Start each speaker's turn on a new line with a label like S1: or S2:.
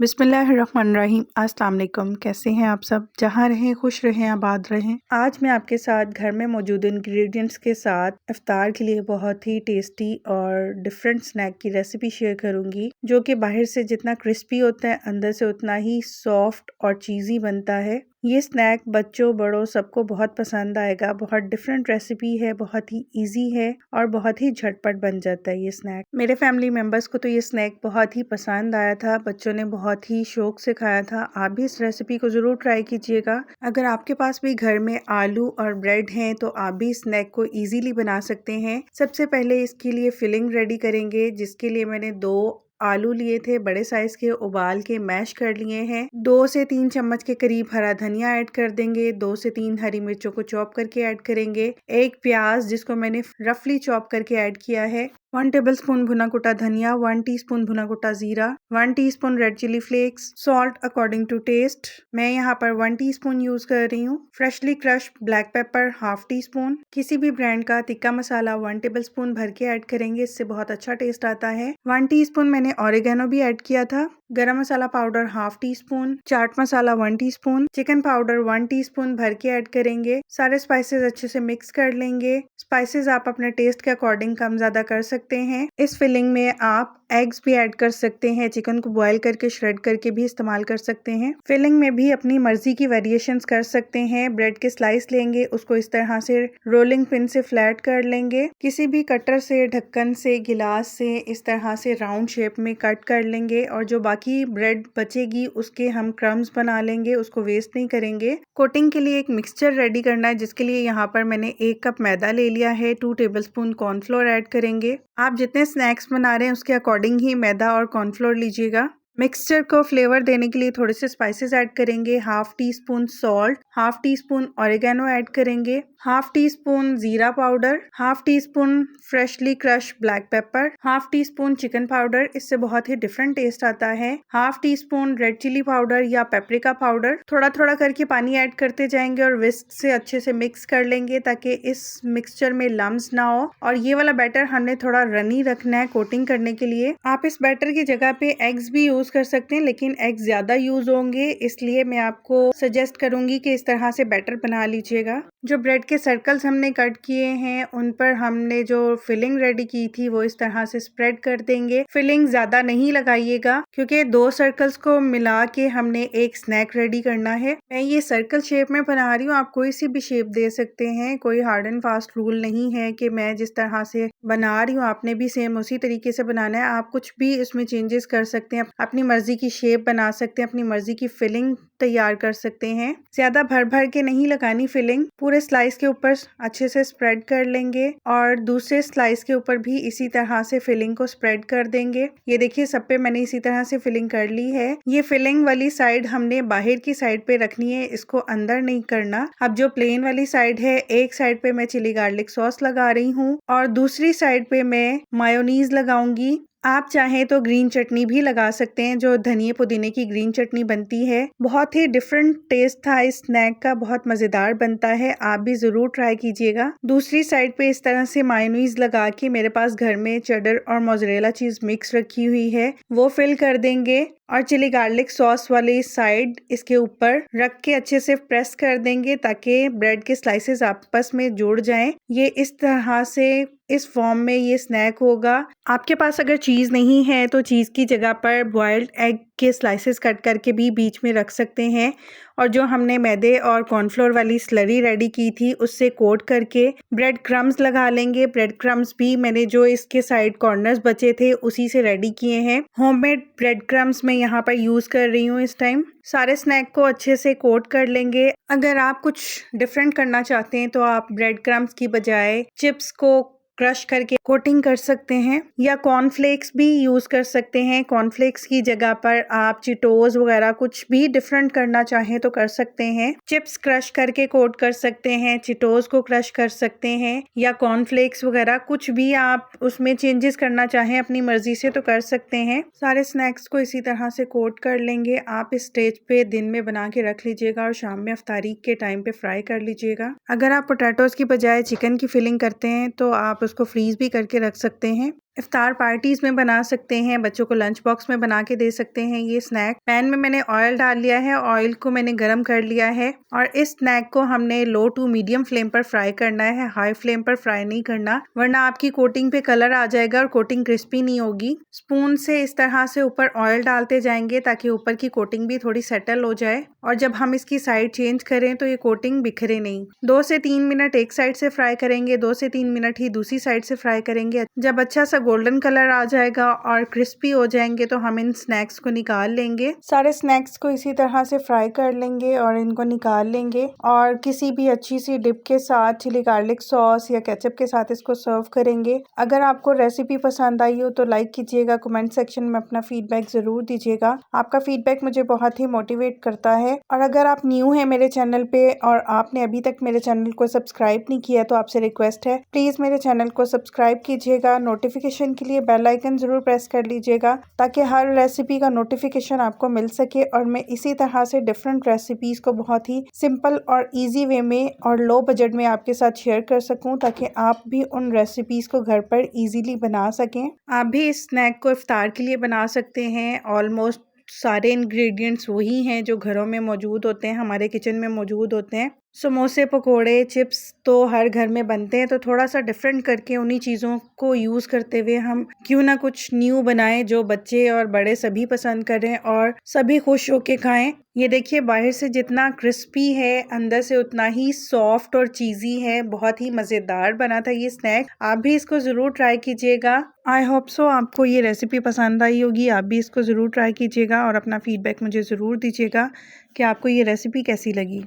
S1: बिस्मिल्लाहिर्रहमानिर्रहीम। अस्सलाम वालेकुम। कैसे हैं आप सब? जहाँ रहें खुश रहें, आबाद रहें। आज मैं आपके साथ घर में मौजूद इंग्रेडिएंट्स के साथ इफ्तार के लिए बहुत ही टेस्टी और डिफरेंट स्नैक की रेसिपी शेयर करूंगी, जो कि बाहर से जितना क्रिस्पी होता है अंदर से उतना ही सॉफ्ट और चीज़ी बनता है। ये स्नैक बच्चों बड़ों सबको बहुत पसंद आएगा। बहुत डिफरेंट रेसिपी है, बहुत ही इजी है और बहुत ही झटपट बन जाता है ये स्नैक। मेरे फैमिली मेम्बर्स को तो ये स्नैक बहुत ही पसंद आया था, बच्चों ने बहुत ही शौक से खाया था। आप भी इस रेसिपी को ज़रूर ट्राई कीजिएगा। अगर आपके पास भी घर में आलू और ब्रेड हैं तो आप भी इस स्नैक को ईजीली बना सकते हैं। सबसे पहले इसके लिए फिलिंग रेडी करेंगे, जिसके लिए मैंने 2 आलू लिए थे बड़े साइज के, उबाल के मैश कर लिए हैं। 2 से 3 चम्मच के करीब हरा धनिया ऐड कर देंगे। 2 से 3 हरी मिर्चों को चॉप करके ऐड करेंगे। 1 प्याज जिसको मैंने रफली चॉप करके ऐड किया है। 1 टेबलस्पून भुना कुटा धनिया, 1 टीस्पून भुना कुटा जीरा, 1 teaspoon red chilli flakes, salt according to taste. मैं यहाँ पर 1 टीस्पून यूज कर रही हूँ। Freshly crush black pepper half teaspoon. किसी भी ब्रांड का तिक्का मसाला 1 टेबलस्पून भर के ऐड करेंगे, इससे बहुत अच्छा टेस्ट आता है। 1 टीस्पून मैंने ऑरिगेनो भी ऐड किया था। गरम मसाला powder half tea spoon, chaat masala 1 teaspoon, chicken powder 1 teaspoon भर के ऐड करेंगे। सारे स्पाइसेस अच्छे से मिक्स कर लेंगे। स्पाइसेस आप अपने टेस्ट के अकॉर्डिंग कम ज्यादा कर सकते हैं। इस फिलिंग में आप एग्स भी ऐड कर सकते हैं। चिकन को बॉईल करके श्रेड करके भी इस्तेमाल कर सकते हैं। फिलिंग में भी अपनी मर्जी की वेरिएशंस कर सकते हैं। ब्रेड के स्लाइस लेंगे, उसको इस तरह से रोलिंग पिन से फ्लैट कर लेंगे। किसी भी कटर से, ढक्कन से, गिलास से इस तरह से राउंड शेप में कट कर लेंगे और जो बाकी ब्रेड बचेगी उसके हम क्रम्स बना लेंगे, उसको वेस्ट नहीं करेंगे। कोटिंग के लिए एक मिक्सचर रेडी करना है, जिसके लिए यहाँ पर मैंने 1 कप मैदा ले लिया है। 2 टेबलस्पून कॉर्नफ्लोर ऐड करेंगे। आप जितने स्नैक्स बना रहे हैं उसके अकॉर्डिंग ही मैदा और कॉर्नफ्लोर लीजिएगा। मिक्सचर को फ्लेवर देने के लिए थोड़े से स्पाइसेस ऐड करेंगे। Half teaspoon salt, half teaspoon oregano add करेंगे, हाफ टी स्पून जीरा powder, half teaspoon freshly crush black pepper, half teaspoon chicken powder, इससे बहुत ही डिफरेंट टेस्ट आता है। Half teaspoon red chilli powder या paprika powder. थोड़ा थोड़ा करके पानी ऐड करते जाएंगे और विस्क से अच्छे से मिक्स कर लेंगे ताकि इस मिक्सचर में लम्स ना हो। और ये वाला बैटर हमने थोड़ा रनी रखना है कोटिंग करने के लिए। आप इस बैटर की जगह पे एग्स भी यूज कर सकते हैं, लेकिन एग्स ज्यादा यूज होंगे, इसलिए मैं आपको सजेस्ट करूंगी कि इस तरह से बैटर बना लीजिएगा। जो ब्रेड के सर्कल्स हमने कट किए हैं उन पर हमने जो फिलिंग रेडी की थी वो इस तरह से स्प्रेड कर देंगे। फिलिंग ज्यादा नहीं लगाइएगा क्योंकि 2 सर्कल्स को मिला के हमने एक स्नैक रेडी करना है। मैं ये सर्कल शेप में बना रही हूँ, आप कोई सी भी शेप दे सकते हैं। कोई हार्ड एंड फास्ट रूल नहीं है कि मैं जिस तरह से बना रही हूँ आपने भी सेम उसी तरीके से बनाना है। आप कुछ भी इसमें चेंजेस कर सकते हैं, अपनी मर्जी की शेप बना सकते हैं, अपनी मर्जी की फिलिंग तैयार कर सकते हैं। ज्यादा भर भर के नहीं लगानी फिलिंग। पूरे स्लाइस के ऊपर अच्छे से स्प्रेड कर लेंगे और दूसरे स्लाइस के ऊपर भी इसी तरह से फिलिंग को स्प्रेड कर देंगे। ये देखिए सब पे मैंने इसी तरह से फिलिंग कर ली है। ये फिलिंग वाली साइड हमने बाहर की साइड पे रखनी है, इसको अंदर नहीं करना। अब जो प्लेन वाली साइड है, एक साइड पे मैं चिली गार्लिक सॉस लगा रही हूँ और दूसरी साइड पे मैं मायोनीज लगाऊंगी। आप चाहें तो ग्रीन चटनी भी लगा सकते हैं, जो धनिए पुदीने की ग्रीन चटनी बनती है। बहुत ही डिफरेंट टेस्ट था इस स्नैक का, बहुत मजेदार बनता है। आप भी जरूर ट्राई कीजिएगा। दूसरी साइड पे इस तरह से मायोनीज लगा के मेरे पास घर में चेडर और मोज़रेला चीज मिक्स रखी हुई है, वो फिल कर देंगे और चिली गार्लिक सॉस वाली साइड इसके ऊपर रख के अच्छे से प्रेस कर देंगे ताकि ब्रेड के स्लाइसेस आपस में जुड़ जाएं। ये इस तरह से इस फॉर्म में ये स्नैक होगा। आपके पास अगर चीज़ नहीं है तो चीज़ की जगह पर बॉइल्ड एग के स्लाइसेस कट करके भी बीच में रख सकते हैं और जो हमने मैदे और कॉर्नफ्लोर वाली स्लरी रेडी की थी उससे कोट करके ब्रेड क्रम्स लगा लेंगे। ब्रेड क्रम्स भी मैंने जो इसके साइड कॉर्नर्स बचे थे उसी से रेडी किए हैं। होममेड ब्रेड क्रम्स मैं यहाँ पर यूज कर रही हूँ इस टाइम। सारे स्नैक को अच्छे से कोट कर लेंगे। अगर आप कुछ डिफरेंट करना चाहते हैं तो आप ब्रेड क्रम्स की बजाय चिप्स को क्रश करके कोटिंग कर सकते हैं या कॉर्नफ्लेक्स भी यूज कर सकते हैं। कॉर्नफ्लेक्स की जगह पर आप चिटोज वगैरह कुछ भी डिफरेंट करना चाहें तो कर सकते हैं। चिप्स क्रश करके कोट कर सकते हैं, चिटोज को क्रश कर सकते हैं या कॉर्नफ्लेक्स वगैरह कुछ भी आप उसमें चेंजेस करना चाहें अपनी मर्जी से तो कर सकते हैं। सारे स्नैक्स को इसी तरह से कोट कर लेंगे। आप इस स्टेज पे दिन में बना के रख लीजिएगा और शाम में अफ्तारी के टाइम पे फ्राई कर लीजिएगा। अगर आप पोटैटोज की बजाय चिकन की फिलिंग करते हैं तो आप उसको फ्रीज भी करके रख सकते हैं। इफ्तार पार्टीज़ में बना सकते हैं, बच्चों को लंच बॉक्स में बना के दे सकते हैं ये स्नैक। पैन में मैंने ऑयल डाल लिया है, ऑयल को मैंने गरम कर लिया है और इस स्नैक को हमने लो टू मीडियम फ्लेम पर फ्राई करना है, हाई फ्लेम पर फ्राई नहीं करना, वरना आपकी कोटिंग पे कलर आ जाएगा और कोटिंग क्रिस्पी नहीं होगी। स्पून से इस तरह से ऊपर ऑयल डालते जाएंगे ताकि ऊपर की कोटिंग भी थोड़ी सेटल हो जाए और जब हम इसकी साइड चेंज करें तो ये कोटिंग बिखरे नहीं। 2 से 3 मिनट एक साइड से फ्राई करेंगे, 2 से 3 मिनट ही दूसरी साइड से फ्राई करेंगे। जब अच्छा सा गोल्डन कलर आ जाएगा और क्रिस्पी हो जाएंगे तो हम इन स्नैक्स को निकाल लेंगे। सारे स्नैक्स को इसी तरह से फ्राई कर लेंगे और इनको निकाल लेंगे और किसी भी अच्छी सी डिप के साथ चिली गार्लिक सॉस या केचप के साथ इसको सर्व करेंगे। अगर आपको रेसिपी पसंद आई हो तो लाइक कीजिएगा, कमेंट सेक्शन में अपना फीडबैक ज़रूर दीजिएगा। आपका फीडबैक मुझे बहुत ही मोटिवेट करता है। और अगर आप न्यू हैं मेरे चैनल पे और आपने अभी तक मेरे चैनल को सब्सक्राइब नहीं किया तो आपसे रिक्वेस्ट है, प्लीज़ मेरे चैनल को सब्सक्राइब कीजिएगा। नोटिफिकेशन के लिए बेल आइकन ज़रूर प्रेस कर लीजिएगा ताकि हर रेसिपी का नोटिफिकेशन आपको मिल सके और मैं इसी तरह से डिफरेंट रेसिपीज़ को बहुत ही सिंपल और ईजी वे में और लो बजट में आपके साथ शेयर कर सकूं ताकि आप भी उन रेसिपीज़ को घर पर ईजीली बना सकें। आप भी इस स्नैक को इफ्तार के लिए बना सकते हैं। ऑलमोस्ट सारे इंग्रेडिएंट्स वही हैं जो घरों में मौजूद होते हैं, हमारे किचन में मौजूद होते हैं। समोसे, पकोड़े, चिप्स तो हर घर में बनते हैं, तो थोड़ा सा डिफरेंट करके उन्हीं चीज़ों को यूज़ करते हुए हम क्यों ना कुछ न्यू बनाएं जो बच्चे और बड़े सभी पसंद करें और सभी खुश होके खाएं। ये देखिए बाहर से जितना क्रिस्पी है अंदर से उतना ही सॉफ्ट और चीज़ी है। बहुत ही मज़ेदार बना था ये स्नैक। आप भी इसको ज़रूर ट्राई कीजिएगा। आई होप सो आपको ये रेसिपी पसंद आई होगी। आप भी इसको ज़रूर ट्राई कीजिएगा और अपना फीडबैक मुझे ज़रूर दीजिएगा कि आपको ये रेसिपी कैसी लगी।